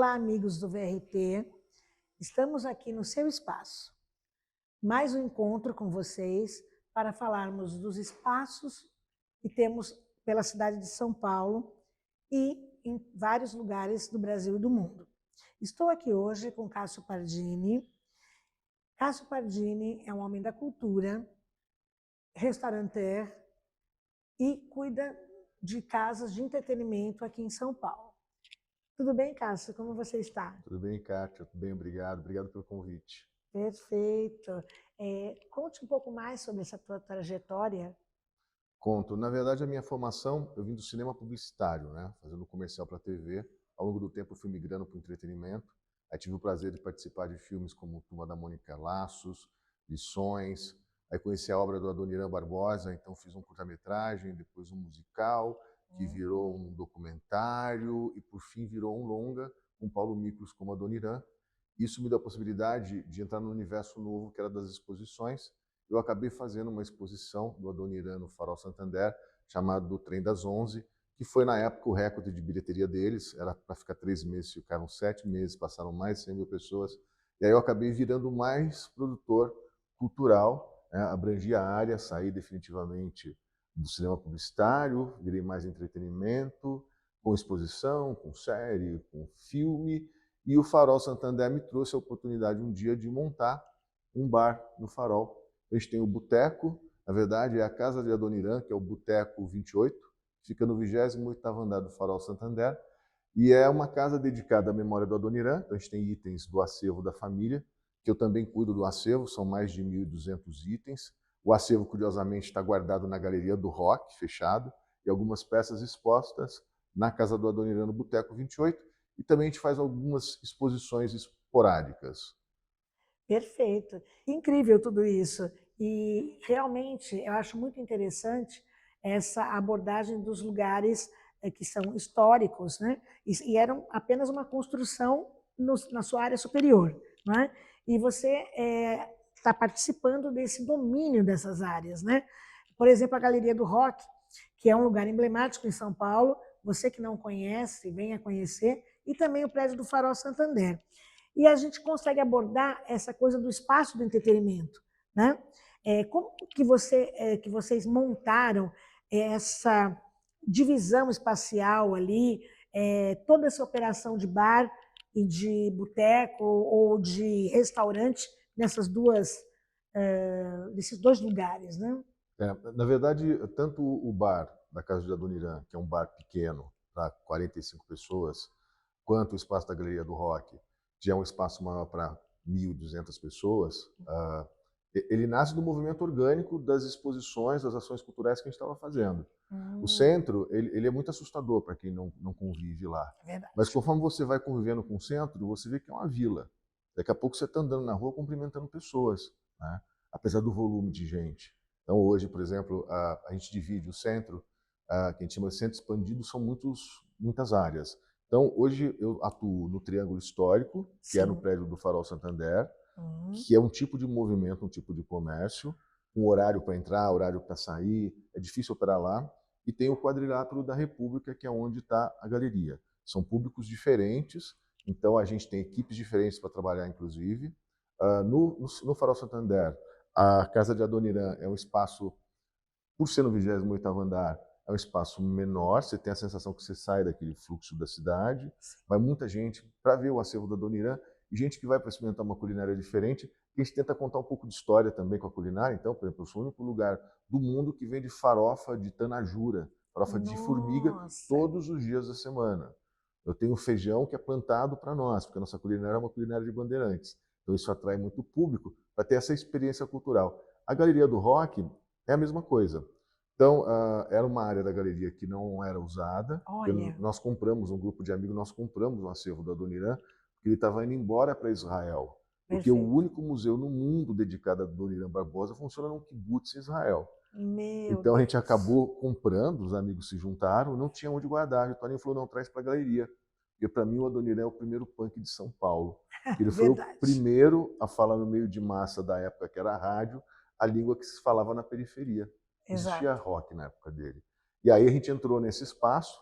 Olá, amigos do VRT. Estamos aqui no seu espaço. Mais um encontro com vocês para falarmos dos espaços que temos pela cidade de São Paulo e em vários lugares do Brasil e do mundo. Estou aqui hoje com Cássio Pardini. Cássio Pardini é um homem da cultura, restaurateur e cuida de casas de entretenimento aqui em São Paulo. Tudo bem, Cássio? Como você está? Tudo bem, Kátia? Tudo bem, obrigado. Obrigado pelo convite. Perfeito. Conte um pouco mais sobre essa tua trajetória. Conto. Na verdade, a minha formação, eu vim do cinema publicitário, né? Fazendo comercial para a TV. Ao longo do tempo, eu fui migrando para o entretenimento. Aí tive o prazer de participar de filmes como Turma da Mônica Laços, Lições. Aí conheci a obra do Adoniran Barbosa, então fiz um curta-metragem, depois um musical, que virou um documentário e, por fim, virou um longa, com Paulo Miklos como Adoniran. Isso me deu a possibilidade de entrar no universo novo, que era das exposições. Eu acabei fazendo uma exposição do Adoniran no Farol Santander, chamado do Trem das 11, que foi, na época, o recorde de bilheteria deles. Era para ficar 3 meses, ficaram 7 meses, passaram mais de 100 mil pessoas. E aí eu acabei virando mais produtor cultural, né? Abrangi a área, saí definitivamente do cinema publicitário, virei mais entretenimento, com exposição, com série, com filme. E o Farol Santander me trouxe a oportunidade um dia de montar um bar no Farol. A gente tem o Boteco, na verdade é a Casa de Adoniran, que é o Boteco 28, fica no 28º andar do Farol Santander, e é uma casa dedicada à memória do Adoniran. Então a gente tem itens do acervo da família, que eu também cuido do acervo, são mais de 1.200 itens. O acervo, curiosamente, está guardado na Galeria do Rock, fechado, e algumas peças expostas na Casa do Adoniran, no Boteco 28, e também a gente faz algumas exposições esporádicas. Perfeito. Incrível tudo isso. E realmente eu acho muito interessante essa abordagem dos lugares que são históricos, né? E eram apenas uma construção na sua área superior, né? E você está participando desse domínio dessas áreas, né? Por exemplo, a Galeria do Rock, que é um lugar emblemático em São Paulo, você que não conhece, venha conhecer, e também o prédio do Farol Santander. E a gente consegue abordar essa coisa do espaço do entretenimento, né? Como que vocês montaram essa divisão espacial ali, toda essa operação de bar e de boteco ou de restaurante nesses dois lugares, né? Na verdade, tanto o bar da Casa de Adoniran, que é um bar pequeno, para 45 pessoas, quanto o espaço da Galeria do Rock, que é um espaço maior para 1.200 pessoas, ele nasce do movimento orgânico das exposições, das ações culturais que a gente estava fazendo. O centro, ele é muito assustador para quem não convive lá. É verdade. Mas conforme você vai convivendo com o centro, você vê que é uma vila. Daqui a pouco você está andando na rua cumprimentando pessoas, né? Apesar do volume de gente. Então hoje, por exemplo, a gente divide o centro, que a gente chama de centro expandido, são muitas áreas. Então hoje eu atuo no Triângulo Histórico, que é no Sim. prédio do Farol Santander, que é um tipo de movimento, um tipo de comércio, um horário para entrar, horário para sair, é difícil operar lá. E tem o Quadrilátero da República, que é onde está a galeria. São públicos diferentes, então a gente tem equipes diferentes para trabalhar, inclusive. No Farol Santander, a Casa de Adoniran é um espaço, por ser no 28º andar, é um espaço menor, você tem a sensação que você sai daquele fluxo da cidade, vai muita gente para ver o acervo da Adoniran, e gente que vai para experimentar uma culinária diferente, e a gente tenta contar um pouco de história também com a culinária. Então, por exemplo, eu sou o único lugar do mundo que vende farofa de tanajura, farofa de formiga, todos os dias da semana. Eu tenho feijão que é plantado para nós, porque a nossa culinária é uma culinária de bandeirantes. Então isso atrai muito público para ter essa experiência cultural. A Galeria do Rock é a mesma coisa. Então, era uma área da galeria que não era usada. Nós compramos, um grupo de amigos, nós compramos um acervo do Adoniran, porque ele estava indo embora para Israel. Porque Perfeito. o único museu no mundo dedicado a Adoniran Barbosa funciona num kibbutz em Israel. Então a gente acabou comprando, os amigos se juntaram, não tinha onde guardar. O Toninho falou, não, traz para a galeria. Porque para mim o Adoniran é o primeiro punk de São Paulo. Ele foi o primeiro a falar no meio de massa da época, que era a rádio, a língua que se falava na periferia. Existia rock na época dele. E aí a gente entrou nesse espaço,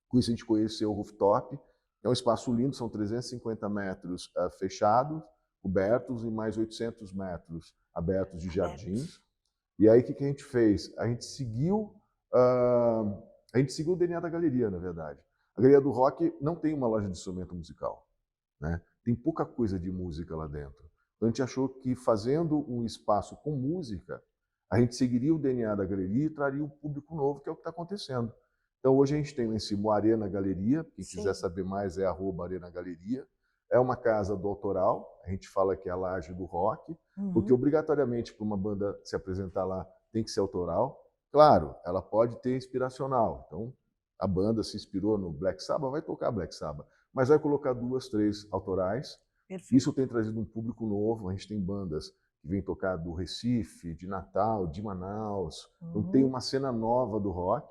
com isso a gente conheceu o rooftop, É um espaço lindo, são 350 metros fechados, cobertos, e mais 800 metros abertos de jardim. E aí, o que a gente fez? A gente seguiu o DNA da galeria, na verdade. A Galeria do Rock não tem uma loja de instrumento musical, né? Tem pouca coisa de música lá dentro. Então, a gente achou que fazendo um espaço com música, a gente seguiria o DNA da galeria e traria um público novo, que é o que está acontecendo. Então, hoje a gente tem lá em cima o Arena Galeria. Quem quiser saber mais é @Arena Galeria. É uma casa do autoral, a gente fala que é a laje do rock, porque obrigatoriamente para uma banda se apresentar lá tem que ser autoral. Claro, ela pode ter inspiracional. Então, a banda se inspirou no Black Sabbath, vai tocar Black Sabbath, mas vai colocar 2, 3 autorais. Perfeito. Isso tem trazido um público novo. A gente tem bandas que vêm tocar do Recife, de Natal, de Manaus. Então, tem uma cena nova do rock.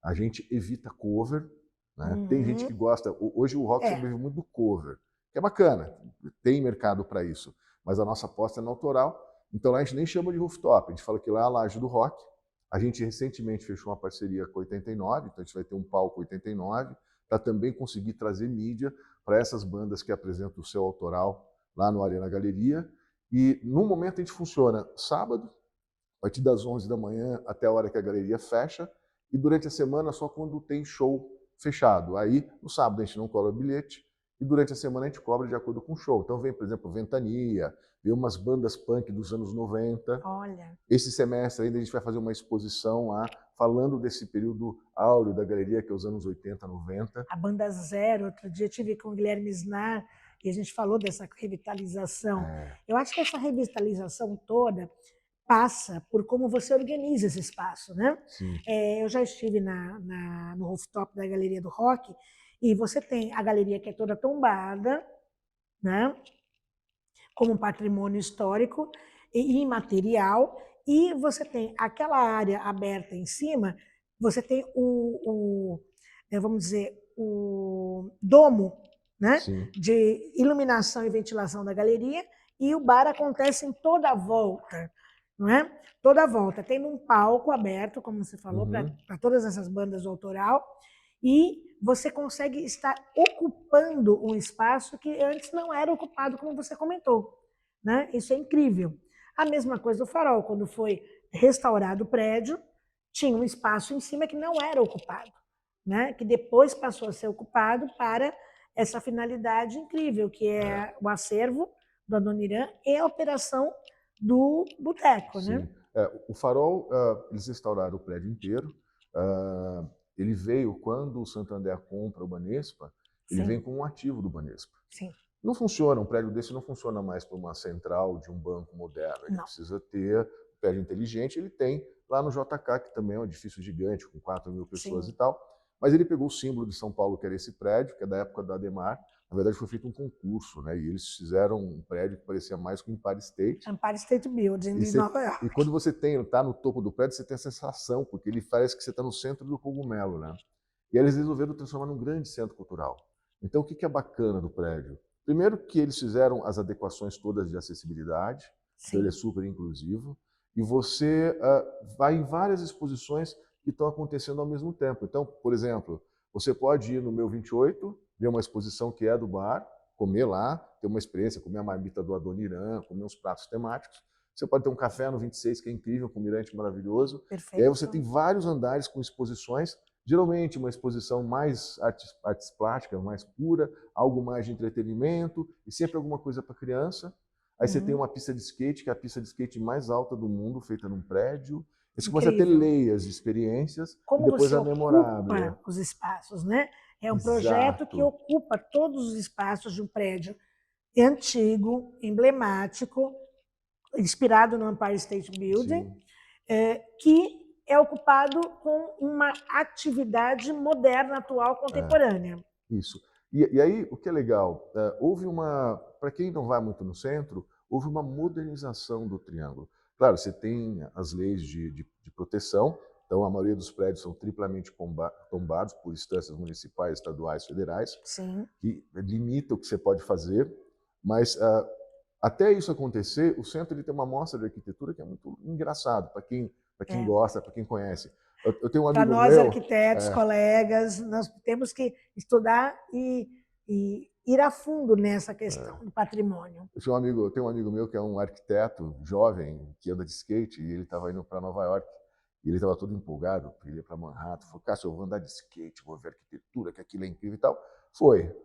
A gente evita cover, né? Tem gente que gosta. Hoje o rock sobrevive muito do cover, que é bacana, tem mercado para isso, mas a nossa aposta é no autoral. Então lá a gente nem chama de rooftop, a gente fala que lá é a laje do rock. A gente recentemente fechou uma parceria com 89, então a gente vai ter um palco 89, para também conseguir trazer mídia para essas bandas que apresentam o seu autoral lá no Arena Galeria. E no momento a gente funciona sábado, a partir das 11 da manhã até a hora que a galeria fecha, e durante a semana só quando tem show fechado. Aí no sábado a gente não cobra bilhete, e durante a semana a gente cobra de acordo com o show. Então vem, por exemplo, Ventania, vem umas bandas punk dos anos 90. Olha. Esse semestre ainda a gente vai fazer uma exposição lá, falando desse período áureo da galeria, que é os anos 80, 90. A Banda Zero, outro dia eu tive com o Guilherme Snar, e a gente falou dessa revitalização. Eu acho que essa revitalização toda passa por como você organiza esse espaço, né? Eu já estive no rooftop da Galeria do Rock, e você tem a galeria que é toda tombada, né? Como um patrimônio histórico e imaterial, e você tem aquela área aberta em cima, você tem vamos dizer, o domo, né? De iluminação e ventilação da galeria, e o bar acontece em toda a volta. Não é? Toda a volta. Tem um palco aberto, como você falou, para todas essas bandas do autoral, e você consegue estar ocupando um espaço que antes não era ocupado, como você comentou, né? Isso é incrível. A mesma coisa do Farol, quando foi restaurado o prédio, tinha um espaço em cima que não era ocupado, né? Que depois passou a ser ocupado para essa finalidade incrível, que é o acervo do Adoniran e a operação do boteco, né? O Farol, eles restauraram o prédio inteiro. Ele veio, quando o Santander compra o Banespa, ele vem com um ativo do Banespa. Não funciona, um prédio desse não funciona mais para uma central de um banco moderno. Ele precisa ter um prédio inteligente. Ele tem lá no JK, que também é um edifício gigante, com 4.000 pessoas e tal. Mas ele pegou o símbolo de São Paulo, que era esse prédio, que é da época da Ademar. Na verdade, foi feito um concurso, né? E eles fizeram um prédio que parecia mais com o Empire State. Empire State Building de Nova York. E quando você está no topo do prédio, você tem a sensação, porque ele parece que você está no centro do cogumelo, né? E aí eles resolveram transformar num grande centro cultural. Então, o que é bacana do prédio? Primeiro que eles fizeram as adequações todas de acessibilidade, então ele é super inclusivo, e você vai em várias exposições que estão acontecendo ao mesmo tempo. Então, por exemplo, você pode ir no Meu 28, ver uma exposição que é do bar, comer lá, ter uma experiência, comer a marmita do Adoniran, comer uns pratos temáticos. Você pode ter um café no 26, que é incrível, com um mirante maravilhoso. Perfeito. E aí você tem vários andares com exposições, geralmente uma exposição mais artes plásticas, mais pura, algo mais de entretenimento, e sempre alguma coisa para criança. Aí você tem uma pista de skate, que é a pista de skate mais alta do mundo, feita num prédio. Você começa a ter layers de experiências, como e depois você a memorável. Ocupa os espaços, né? É um projeto que ocupa todos os espaços de um prédio antigo, emblemático, inspirado no Empire State Building, que é ocupado com uma atividade moderna, atual, contemporânea. Isso. E aí, o que é legal, houve para quem não vai muito no centro, houve uma modernização do Triângulo. Claro, você tem as leis de proteção, então a maioria dos prédios são triplamente tombados por instâncias municipais, estaduais, federais, que limitam o que você pode fazer, mas até isso acontecer, o centro ele tem uma mostra de arquitetura que é muito engraçado, para quem gosta, para quem conhece. Eu tenho um amigo meu... Para nós, arquitetos, colegas, nós temos que estudar e e ir a fundo nessa questão do patrimônio. Eu tenho um amigo meu que é um arquiteto jovem que anda de skate e ele estava indo para Nova York e ele estava todo empolgado, ele ia para Manhattan, falou, Cássio, eu vou andar de skate, vou ver arquitetura, que aquilo é incrível e tal. Foi.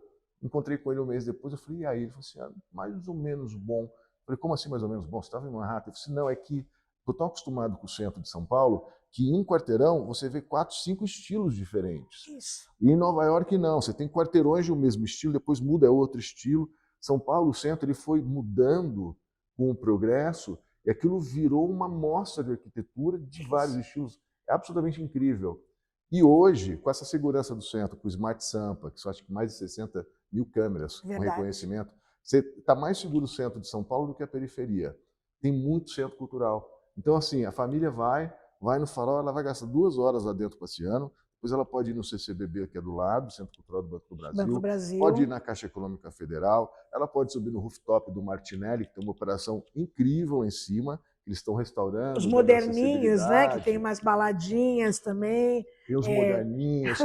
Encontrei com ele um mês depois, eu falei, e aí? Ele falou assim, mais ou menos bom. Eu falei, como assim mais ou menos bom? Você estava em Manhattan? Ele falou assim, não, é que eu estou tão acostumado com o centro de São Paulo que em um quarteirão você vê 4, 5 estilos diferentes. Isso. E em Nova York não, você tem quarteirões de um mesmo estilo, depois muda, é outro estilo. São Paulo, o centro, ele foi mudando com o progresso e aquilo virou uma mostra de arquitetura de vários estilos. É absolutamente incrível. E hoje, com essa segurança do centro, com o Smart Sampa, que são acho que mais de 60 mil câmeras com reconhecimento, você está mais seguro o centro de São Paulo do que a periferia. Tem muito centro cultural. Então, assim, a família vai no Farol, ela vai gastar 2 horas lá dentro passeando, depois ela pode ir no CCBB, que é do lado, Centro Cultural do Banco do Brasil, Banco do Brasil. Pode ir na Caixa Econômica Federal, ela pode subir no rooftop do Martinelli, que tem uma operação incrível lá em cima, eles estão restaurando. Os moderninhos, né, que tem umas baladinhas também. Tem os moderninhos.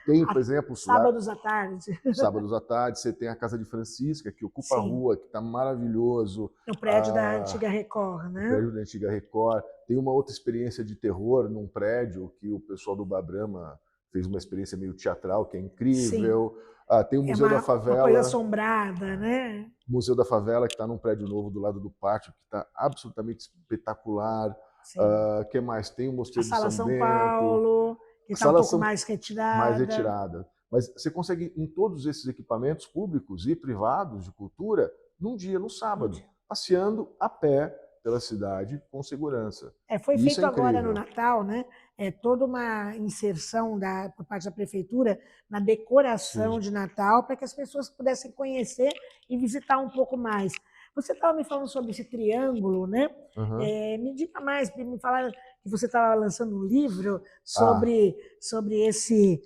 Tem, por exemplo... Sábados à tarde. Sábados à tarde, você tem a Casa de Francisca, que ocupa a rua, que está maravilhoso. O prédio da antiga Record, né? O prédio da antiga Record. Tem uma outra experiência de terror num prédio que o pessoal do Babrama fez uma experiência meio teatral, que é incrível. Tem o Museu da Favela. Uma coisa assombrada, né? O Museu da Favela, que está num prédio novo do lado do pátio, que está absolutamente espetacular. Que mais? Tem o Mosteiro de São Bento. Paulo, que está um pouco mais retirada. Mais retirada. Mas você consegue, em todos esses equipamentos públicos e privados de cultura, num dia, no sábado, passeando a pé pela cidade com segurança. Foi feito agora no Natal, né? Toda uma inserção por parte da prefeitura na decoração de Natal para que as pessoas pudessem conhecer e visitar um pouco mais. Você estava me falando sobre esse triângulo, né? Me diga mais, me falar que você estava lançando um livro sobre esse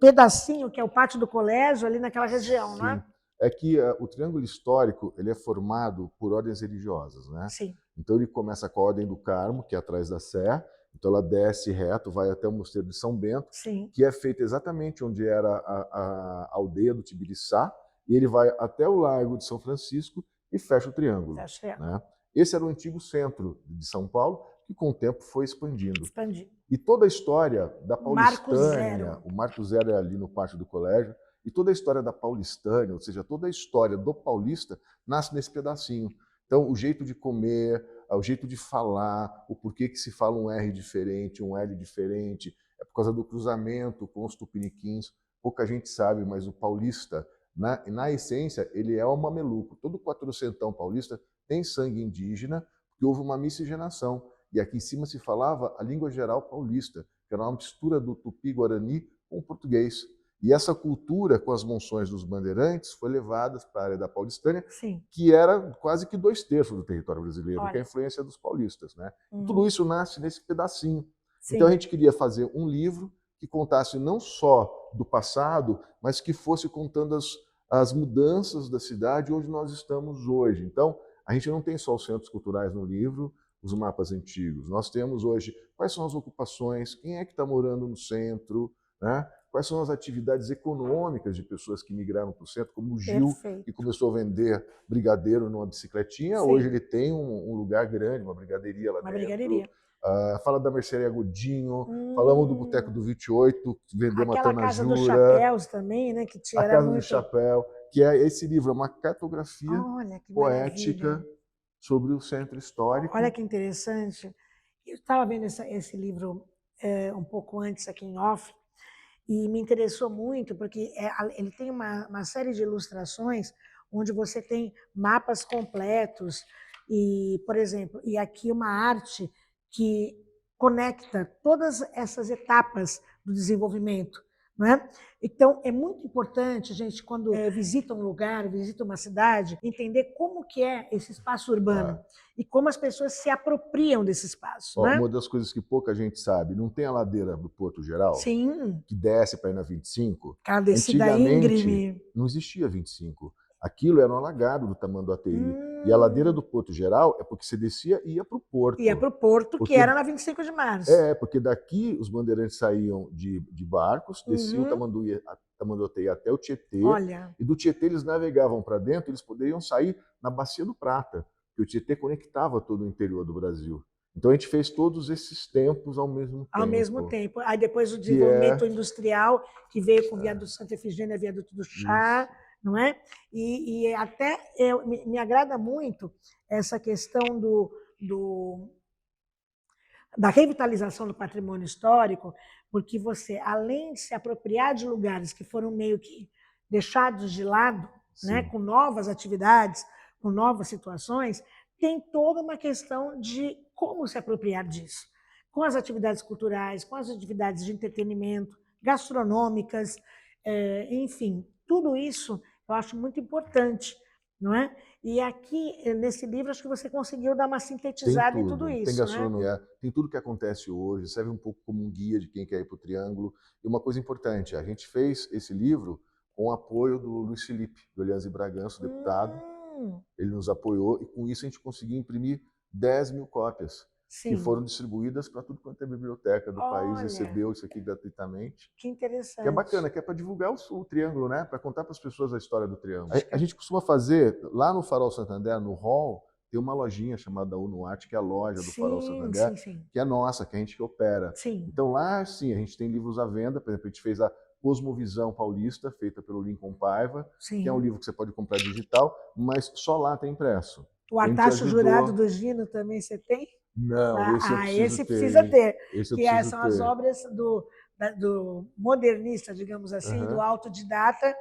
pedacinho que é o pátio do colégio ali naquela região, não é? É que o triângulo histórico ele é formado por ordens religiosas, né? Sim. Então ele começa com a Ordem do Carmo, que é atrás da Sé, então ela desce reto, vai até o Mosteiro de São Bento, que é feito exatamente onde era a aldeia do Tibiriçá, e ele vai até o Largo de São Francisco e fecha o triângulo. Né? Esse era o antigo centro de São Paulo, que com o tempo foi expandindo. E toda a história da Paulistânia, o Marco Zero é ali no pátio do colégio, e toda a história da Paulistânia, ou seja, toda a história do paulista, nasce nesse pedacinho. Então, o jeito de comer, o jeito de falar, o porquê que se fala um R diferente, um L diferente, é por causa do cruzamento com os tupiniquins. Pouca gente sabe, mas o paulista, na essência, ele é um mameluco. Todo quatrocentão paulista tem sangue indígena, porque houve uma miscigenação. E aqui em cima se falava a língua geral paulista, que era uma mistura do tupi-guarani com o português. E essa cultura, com as monções dos bandeirantes, foi levada para a área da Paulistânia, que era quase que 2/3 do território brasileiro, que é a influência dos paulistas. Né? E tudo isso nasce nesse pedacinho. Então a gente queria fazer um livro que contasse não só do passado, mas que fosse contando as mudanças da cidade onde nós estamos hoje. Então, a gente não tem só os centros culturais no livro, os mapas antigos. Nós temos hoje quais são as ocupações, quem é que está morando no centro, né? Quais são as atividades econômicas de pessoas que migraram para o centro, como o Gil, que começou a vender brigadeiro numa bicicletinha. Hoje ele tem um lugar grande, uma brigadeiria lá dentro. Brigadeiria. Fala da Mercearia Godinho, falamos do Boteco do 28, que vendeu Aquela Matana Casa Jura. dos Chapéus também, né? Que a Casa do Chapéu, que é esse livro, é uma cartografia poética sobre o centro histórico. Olha que interessante. Eu estava vendo esse livro um pouco antes aqui em off, e me interessou muito, porque ele tem uma série de ilustrações onde você tem mapas completos, e, por exemplo, e aqui uma arte que conecta todas essas etapas do desenvolvimento. Não é? Então, é muito importante a gente, quando visita um lugar, visita uma cidade, entender como que é esse espaço urbano e como as pessoas se apropriam desse espaço. Né? Uma das coisas que pouca gente sabe, não tem a ladeira do Porto Geral? Sim. Que desce para ir na 25? Aquela descida íngreme. Não existia 25. Aquilo era um alagado do Tamanduateí. E a ladeira do Porto Geral é porque você descia e ia para o Porto. Ia para o Porto, porque, que era na 25 de março. Porque daqui os bandeirantes saíam de barcos, desciam o Tamanduateí até o Tietê, Olha, e do Tietê eles navegavam para dentro, eles poderiam sair na Bacia do Prata, porque o Tietê conectava todo o interior do Brasil. Então a gente fez todos esses tempos ao mesmo ao mesmo tempo, tempo. Aí depois o que é desenvolvimento industrial, que veio com o viaduto Santa Efigênia, viaduto do Chá, isso. não é? E até me agrada muito essa questão da revitalização do patrimônio histórico, porque você, além de se apropriar de lugares que foram meio que deixados de lado, né, Sim. com novas atividades, com novas situações, tem toda uma questão de como se apropriar disso, com as atividades culturais, com as atividades de entretenimento, gastronômicas, enfim, tudo isso eu acho muito importante, não é? E aqui, nesse livro, acho que você conseguiu dar uma sintetizada em tudo Tem isso, né? gastronomia, tem tudo que acontece hoje, serve um pouco como um guia de quem quer ir para o Triângulo. E uma coisa importante, a gente fez esse livro com o apoio do Luiz Felipe, do Elias Bragança, deputado. Hum, Ele nos apoiou e com isso a gente conseguiu imprimir 10.000 cópias, que sim. foram distribuídas para tudo quanto é biblioteca do país, Olha, recebeu isso aqui gratuitamente. que Que é bacana, interessante. que é para divulgar o Triângulo, né? Para contar para as pessoas a história do Triângulo. Acho que A gente costuma fazer, lá no Farol Santander, no hall, tem uma lojinha chamada Unuarte, que é a loja do Farol sim, Santander, sim, sim. que é nossa, que a gente que opera. Sim, Então lá, sim, a gente tem livros à venda. Por exemplo, a gente fez a Cosmovisão Paulista, feita pelo Lincoln Paiva, que é um sim. livro que você pode comprar digital, mas só lá tem impresso. O A gente Artaxo Jurado ajudou. do Gino também você tem? Não, esse eu preciso Esse ter, precisa hein? ter, Esse eu que preciso são as ter. obras do modernista, digamos assim, do Aham, autodidata,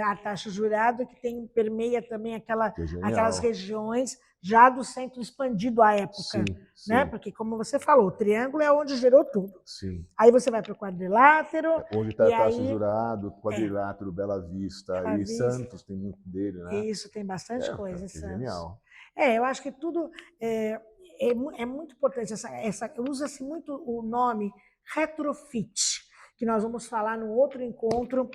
Artaxo Jurado, que permeia também que é aquelas genial. regiões já do centro expandido à época, Sim, né? sim, Porque, como você falou, o triângulo é onde gerou tudo. sim. Aí você vai para o quadrilátero, Onde está e Tasso aí Jurado, é, Quadrilátero, Bela Vista Bela e Vista, Santos, tem muito dele, né? isso, tem bastante Cara, coisa em que é Santos. genial. Eu acho que tudo é muito importante. Usa-se muito o nome retrofit, que nós vamos falar no outro encontro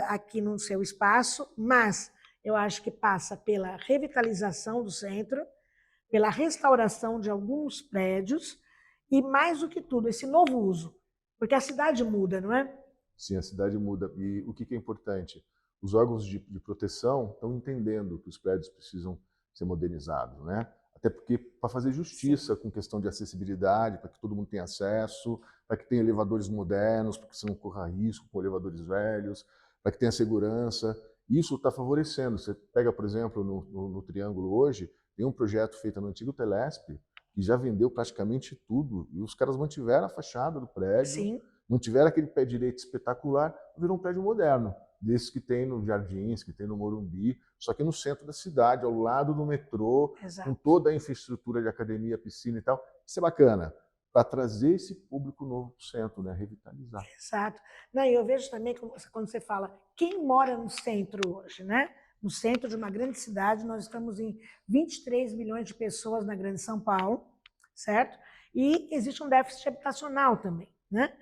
aqui no seu espaço, mas eu acho que passa pela revitalização do centro, pela restauração de alguns prédios e, mais do que tudo, esse novo uso. Porque a cidade muda, não é? Sim, a cidade muda. E o que é importante? Os órgãos de proteção estão entendendo que os prédios precisam ser modernizados, né? Até porque para fazer Sim, justiça com questão de acessibilidade, para que todo mundo tenha acesso, para que tenha elevadores modernos, para que você não corra risco com elevadores velhos, para que tenha segurança. Isso está favorecendo. Você pega, por exemplo, no Triângulo hoje, tem um projeto feito no antigo Telesp, que já vendeu praticamente tudo, e os caras mantiveram a fachada do prédio, sim, mantiveram aquele pé direito espetacular, virou um prédio moderno, desses que tem no Jardins, que tem no Morumbi, só que no centro da cidade, ao lado do metrô, com exato. toda a infraestrutura de academia, piscina e tal. Isso é bacana, para trazer esse público novo para o centro, né? Revitalizar. Exato. Não, e eu vejo também quando você fala, quem mora no centro hoje, né? No centro de uma grande cidade, nós estamos em 23 milhões de pessoas na Grande São Paulo, certo? E existe um déficit habitacional também, né?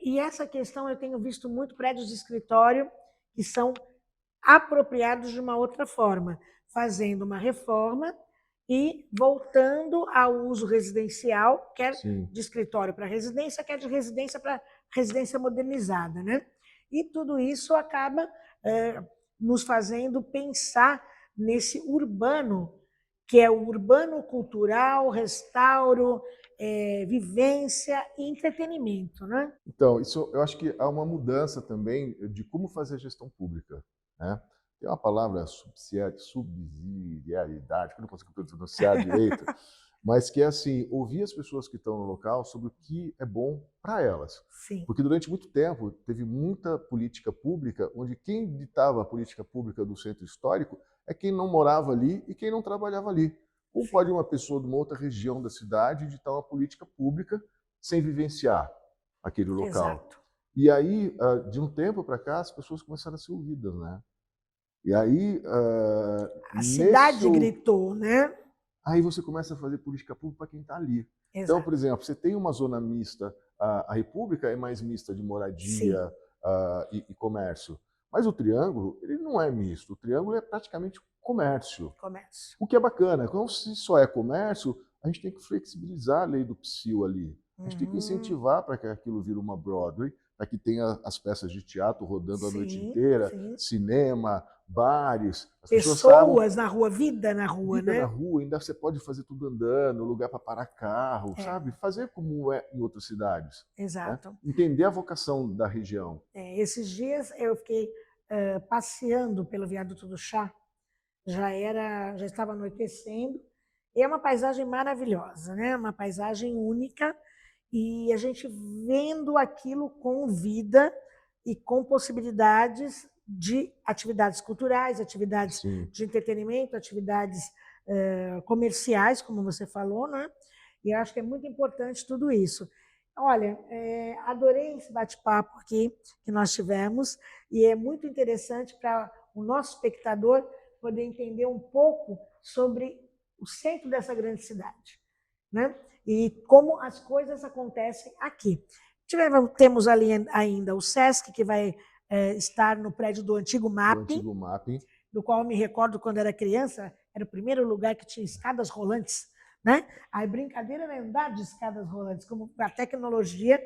E essa questão eu tenho visto muito prédios de escritório que são apropriados de uma outra forma, fazendo uma reforma e voltando ao uso residencial, quer Sim. de escritório para residência, quer de residência para residência modernizada, né? E tudo isso acaba nos fazendo pensar nesse urbano, que é o urbano cultural, restauro, vivência e entretenimento, né? Então, isso eu acho que há uma mudança também de como fazer gestão pública, né? Tem uma palavra subsidiariedade, que eu não consigo pronunciar direito, mas que é assim, ouvir as pessoas que estão no local sobre o que é bom para elas. Sim, Porque durante muito tempo teve muita política pública, onde quem ditava a política pública do centro histórico é quem não morava ali e quem não trabalhava ali. Como sim, pode uma pessoa de uma outra região da cidade ditar uma política pública sem vivenciar aquele local? exato. E aí, de um tempo para cá, as pessoas começaram a ser ouvidas, né? E aí, A nesse cidade gritou, né? aí você começa a fazer política pública para quem está ali. Então, por Exato. exemplo, você tem uma zona mista, a República é mais mista de Sim, moradia e comércio, mas o Triângulo, ele não é misto, o Triângulo é praticamente comércio, comércio. o que é bacana. Então, se só é comércio, a gente tem que flexibilizar a lei do PSIL ali, a gente tem que Uhum, incentivar para que aquilo vire uma Broadway, para que tenha as peças de teatro rodando a noite Sim, inteira, sim. cinema, bares. As pessoas Pessoas na rua, vida na rua, vida na né? rua, ainda você pode fazer tudo andando, lugar para parar carro, É, sabe? Fazer como é em outras cidades, né? exato. Entender a vocação da região. Esses dias eu fiquei passeando pelo Viaduto do Chá, já estava anoitecendo, e é uma paisagem maravilhosa, né? Uma paisagem única, e a gente vendo aquilo com vida e com possibilidades de atividades culturais, atividades Sim. de entretenimento, atividades comerciais, como você falou, né? E eu acho que é muito importante tudo isso. Olha, adorei esse bate-papo aqui que nós tivemos, e é muito interessante para o nosso espectador poder entender um pouco sobre o centro dessa grande cidade, né? E como as coisas acontecem aqui. Temos ali ainda o SESC, que vai estar no prédio do antigo Do MAP, antigo MAP. do qual eu me recordo quando era criança, era o primeiro lugar que tinha escadas rolantes, né? A brincadeira era andar de escadas rolantes, como a tecnologia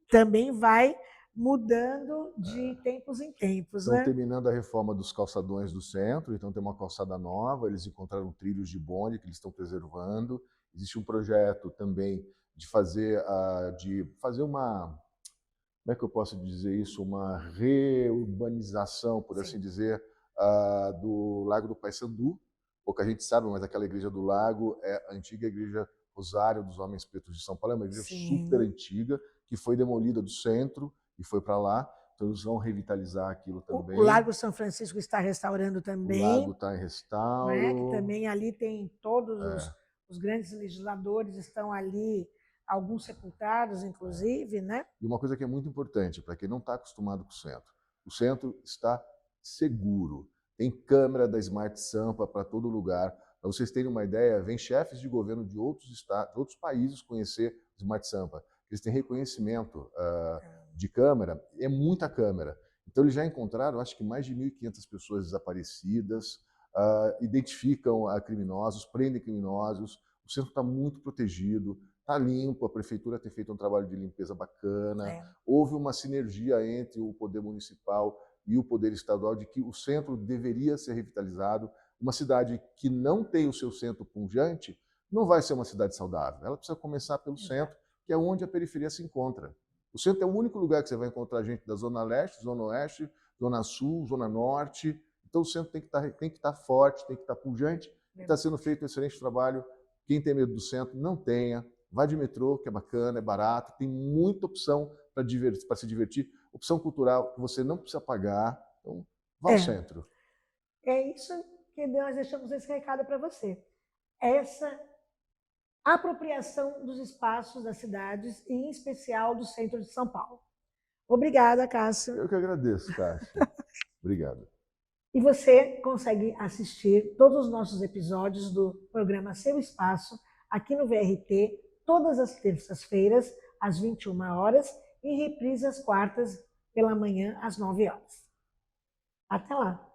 também vai mudando de tempos em tempos, Estão né? terminando a reforma dos calçadões do centro, então tem uma calçada nova, eles encontraram trilhos de bonde que eles estão preservando. Existe um projeto também de fazer uma, como é que eu posso dizer isso, uma reurbanização, por assim Sim. dizer, do Lago do Paissandu. Pouca gente sabe, mas aquela igreja do Lago é a antiga igreja Rosário dos Homens Pretos de São Paulo, é uma igreja super Sim. antiga, que foi demolida do centro e foi para lá. Então eles vão revitalizar aquilo O também. Largo São Francisco está restaurando O também, lago está em né? Que restauro. também ali tem todos os grandes legisladores estão ali, alguns sepultados, inclusive, né? E uma coisa que é muito importante para quem não está acostumado com o centro está seguro. Tem câmera da Smart Sampa para todo lugar. Para vocês terem uma ideia, vem chefes de governo de outros estados, de outros países conhecer o Smart Sampa. Eles têm reconhecimento de câmera, é muita câmera. Então eles já encontraram, acho que mais de 1.500 pessoas desaparecidas, identificam criminosos, prendem criminosos. O centro está muito protegido, está limpo, a prefeitura tem feito um trabalho de limpeza bacana. Houve uma sinergia entre o poder municipal e o poder estadual de que o centro deveria ser revitalizado. Uma cidade que não tem o seu centro pujante não vai ser uma cidade saudável. Ela precisa começar pelo centro, que é onde a periferia se encontra. O centro é o único lugar que você vai encontrar gente da Zona Leste, Zona Oeste, Zona Sul, Zona Norte. Então o centro tem que estar forte, tem que estar pujante. Está sendo feito um excelente trabalho. Quem tem medo do centro, não tenha. Vai de metrô, que é bacana, é barato, tem muita opção para se divertir. Opção cultural que você não precisa pagar. Então, vá ao centro. É isso que nós deixamos esse recado para você. Essa apropriação dos espaços das cidades, e em especial do centro de São Paulo. Obrigada, Cássio. Eu que agradeço, Cássia. Obrigado. E você consegue assistir todos os nossos episódios do programa Seu Espaço aqui no VRT, todas as terças-feiras, às 21 horas, e reprise às quartas pela manhã, às 9 horas. Até lá!